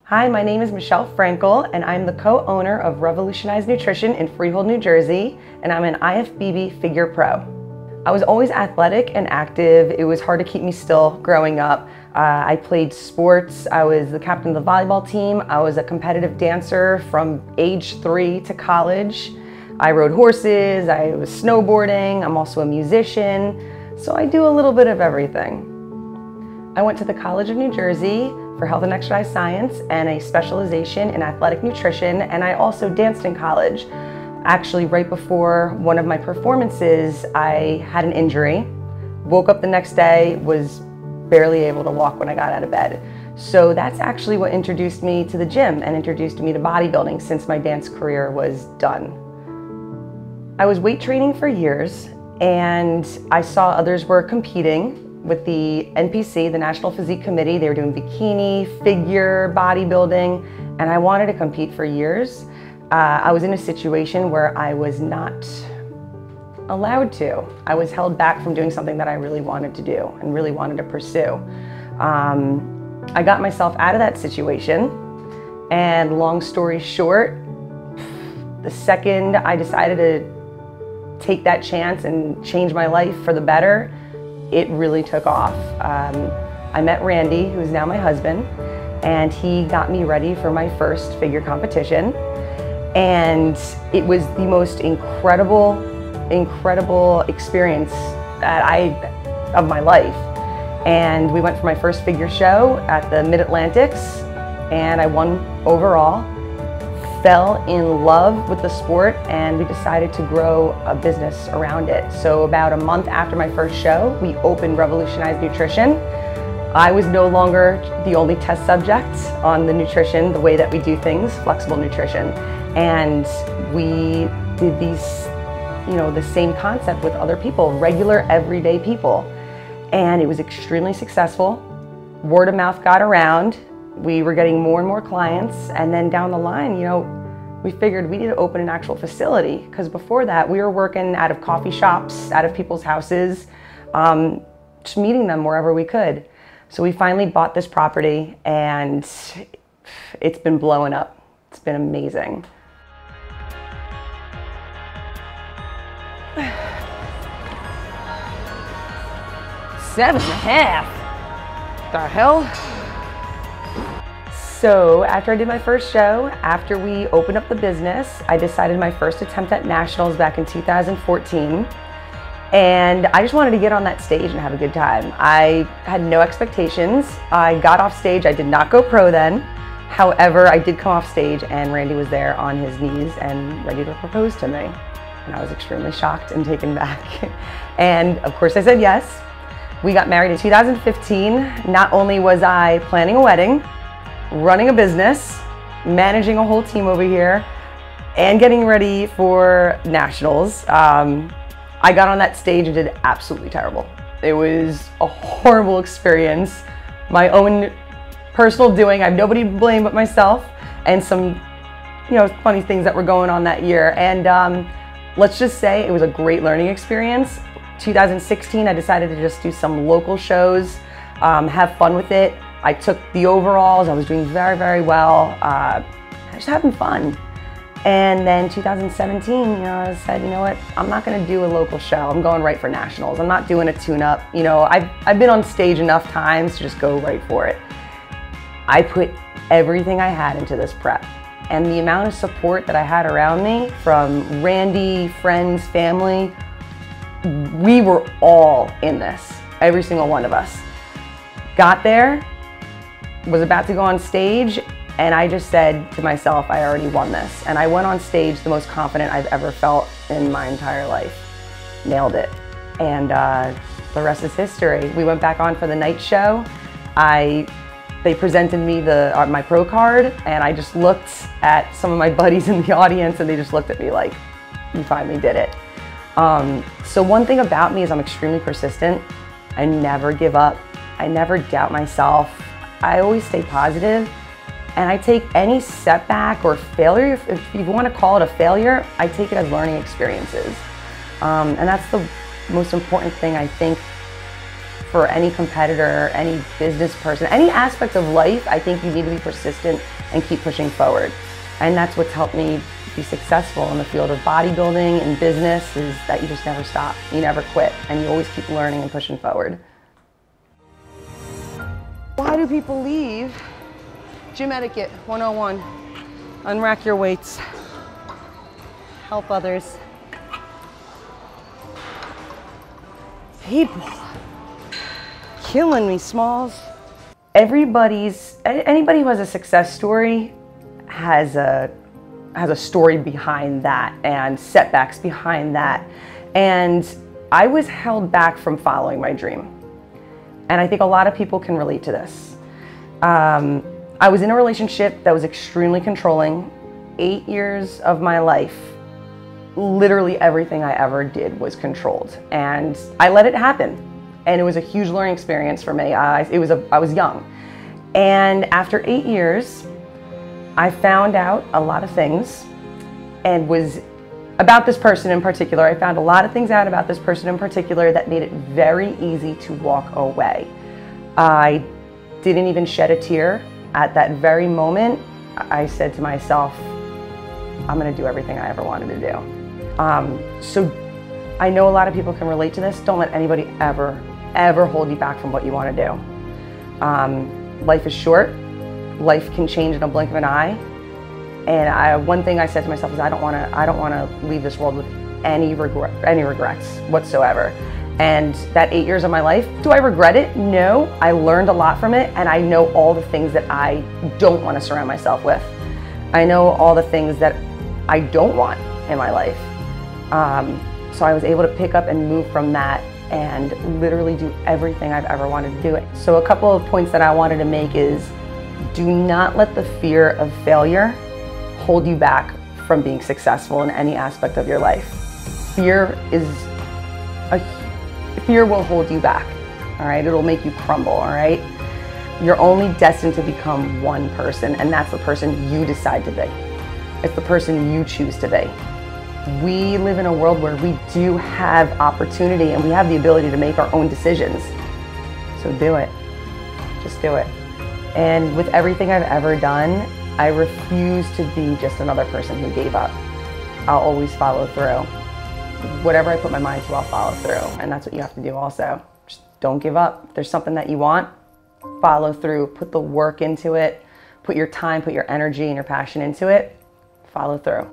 Hi, my name is Michele Frankel, and I'm the co-owner of Revolutionize Nutrition in Freehold, New Jersey, and I'm an IFBB Figure Pro. I was always athletic and active. It was hard to keep me still growing up. I played sports. I was the captain of the volleyball team. I was a competitive dancer from age 3 to college. I rode horses. I was snowboarding. I'm also a musician. So I do a little bit of everything. I went to the College of New Jersey for Health and Exercise Science and a specialization in athletic nutrition, and I also danced in college. Actually, right before one of my performances, I had an injury. Woke up the next day, was barely able to walk when I got out of bed. So that's actually what introduced me to the gym and introduced me to bodybuilding since my dance career was done. I was weight training for years, and I saw others were competing with the NPC, the National Physique Committee. They were doing bikini, figure, bodybuilding, and I wanted to compete for years. I was in a situation where I was not allowed to. I was held back from doing something that I really wanted to do and really wanted to pursue. I got myself out of that situation, and long story short, the second I decided to take that chance and change my life for the better, it really took off. I met Randy, who is now my husband, and he got me ready for my first figure competition. And it was the most incredible experience of my life. And we went for my first figure show at the Mid-Atlantics, and I won overall. Fell in love with the sport, and we decided to grow a business around it. So about a month after my first show, we opened Revolutionize Nutrition. I was no longer the only test subject on the nutrition, the way that we do things, flexible nutrition. And we did these, the same concept with other people, regular, everyday people. And it was extremely successful. Word of mouth got around. We were getting more and more clients, and then down the line, we figured we need to open an actual facility, because before that we were working out of coffee shops, out of people's houses, just meeting them wherever we could. So we finally bought this property, and it's been blowing up. It's been amazing. Seven and a half. The hell? So after I did my first show, after we opened up the business, I decided my first attempt at nationals back in 2014. And I just wanted to get on that stage and have a good time. I had no expectations. I got off stage. I did not go pro then. However, I did come off stage, and Randy was there on his knees and ready to propose to me. And I was extremely shocked and taken back. And of course I said yes. We got married in 2015. Not only was I planning a wedding, running a business, managing a whole team over here, and getting ready for nationals. I got on that stage and did absolutely terrible. It was a horrible experience. My own personal doing. I have nobody to blame but myself, and some funny things that were going on that year. And let's just say it was a great learning experience. 2016, I decided to just do some local shows, have fun with it. I took the overalls. I was doing very, very well. Just having fun. And then 2017, I said, you know what? I'm not going to do a local show. I'm going right for nationals. I'm not doing a tune-up. I've been on stage enough times to just go right for it. I put everything I had into this prep, and the amount of support that I had around me from Randy, friends, family, we were all in this. Every single one of us. Got there, was about to go on stage, and I just said to myself, I already won this. And I went on stage the most confident I've ever felt in my entire life. Nailed it. And the rest is history. We went back on for the night show. They presented me my pro card, and I just looked at some of my buddies in the audience, and they just looked at me like, you finally did it. So one thing about me is I'm extremely persistent. I never give up. I never doubt myself. I always stay positive, and I take any setback or failure, if you want to call it a failure, I take it as learning experiences. And that's the most important thing, I think, for any competitor, any business person, any aspect of life. I think you need to be persistent and keep pushing forward. And that's what's helped me be successful in the field of bodybuilding and business, is that you just never stop, you never quit, and you always keep learning and pushing forward. Why do people leave? Gym etiquette 101. Unrack your weights. Help others. People killing me, Smalls. Anybody who has a success story has a story behind that and setbacks behind that. And I was held back from following my dream. And I think a lot of people can relate to this. I was in a relationship that was extremely controlling. 8 years of my life, literally everything I ever did was controlled. And I let it happen. And it was a huge learning experience for me. I was young. And after 8 years, I found out a lot of things and was about this person in particular. I found a lot of things out about this person in particular that made it very easy to walk away. I didn't even shed a tear. At that very moment, I said to myself, I'm gonna do everything I ever wanted to do. So I know a lot of people can relate to this. Don't let anybody ever hold you back from what you wanna do. Life is short. Life can change in a blink of an eye. And one thing I said to myself is I don't wanna leave this world with any regrets whatsoever. And that 8 years of my life, do I regret it? No, I learned a lot from it, and I know all the things that I don't want to surround myself with. I know all the things that I don't want in my life. So I was able to pick up and move from that and literally do everything I've ever wanted to do. So a couple of points that I wanted to make is, do not let the fear of failure hold you back from being successful in any aspect of your life. Fear will hold you back, all right? It'll make you crumble, all right? You're only destined to become one person, and that's the person you decide to be. It's the person you choose to be. We live in a world where we do have opportunity and we have the ability to make our own decisions. So do it, just do it. And with everything I've ever done, I refuse to be just another person who gave up. I'll always follow through. Whatever I put my mind to, I'll follow through. And that's what you have to do also. Just don't give up. If there's something that you want, follow through, put the work into it, put your time, put your energy and your passion into it, follow through.